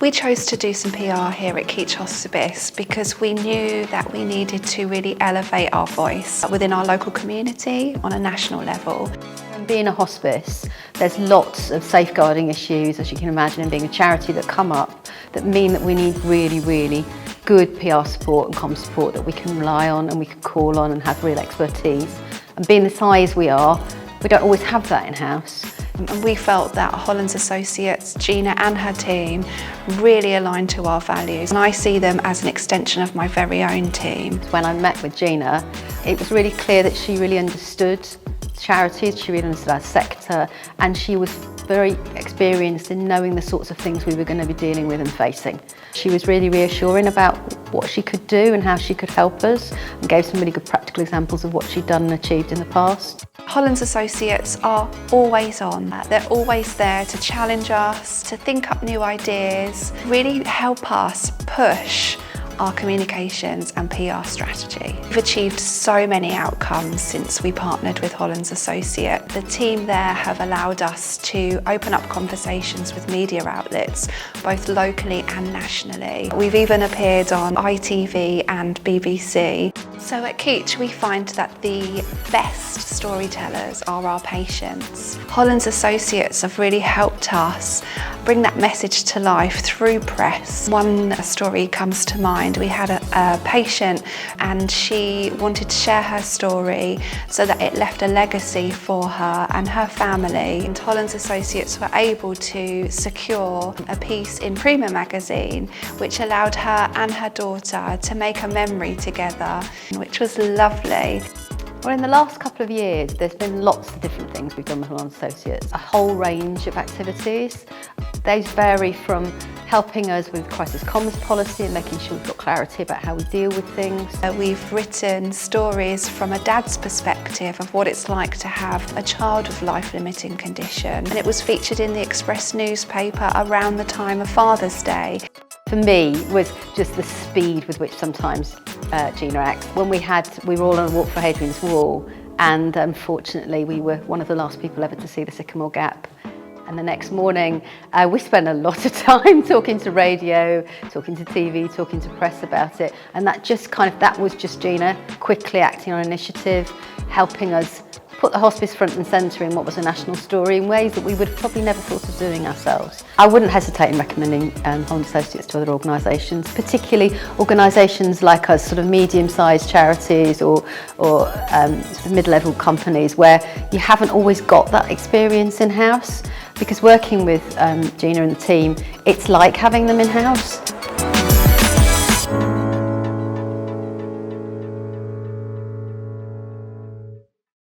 We chose to do some PR here at Keech Hospice because we knew that we needed to really elevate our voice within our local community on a national level. And being a hospice, there's lots of safeguarding issues, as you can imagine, and being a charity that come up that mean that we need really, really good PR support and comm support that we can rely on and we can call on and have real expertise. And being the size we are, we don't always have that in-house. And we felt that Holland's Associates, Gina and her team, really aligned to our values. And I see them as an extension of my very own team. When I met with Gina, it was really clear that she really understood charities, she really understood our sector, and she was very experienced in knowing the sorts of things we were going to be dealing with and facing. She was really reassuring about what she could do and how she could help us, and gave some really good practical examples of what she'd done and achieved in the past. Holland's Associates are always on. They're always there to challenge us, to think up new ideas, really help us push our communications and PR strategy. We've achieved so many outcomes since we partnered with Holland's Associate. The team there have allowed us to open up conversations with media outlets, both locally and nationally. We've even appeared on ITV and BBC. So at Keech, we find that the best storytellers are our patients. Holland's Associates have really helped us bring that message to life through press. One story comes to mind. We had a patient and she wanted to share her story so that it left a legacy for her and her family. And Holland's Associates were able to secure a piece in Prima magazine which allowed her and her daughter to make a memory together, which was lovely. Well, in the last couple of years, there's been lots of different things we've done with Holland Associates, a whole range of activities. Those vary from helping us with crisis comms policy and making sure we've got clarity about how we deal with things. We've written stories from a dad's perspective of what it's like to have a child with life-limiting condition. And it was featured in the Express newspaper around the time of Father's Day. For me, was just the speed with which sometimes Gina acts. When we were all on a walk for Hadrian's Wall, and unfortunately we were one of the last people ever to see the Sycamore Gap. And the next morning, we spent a lot of time talking to radio, talking to TV, talking to press about it. And that was just Gina quickly acting on initiative, helping us put the hospice front and centre in what was a national story in ways that we would have probably never thought of doing ourselves. I wouldn't hesitate in recommending Holland Associates to other organisations, particularly organisations like us, sort of medium-sized charities or sort of mid-level companies where you haven't always got that experience in-house. Because working with Gina and the team, it's like having them in-house.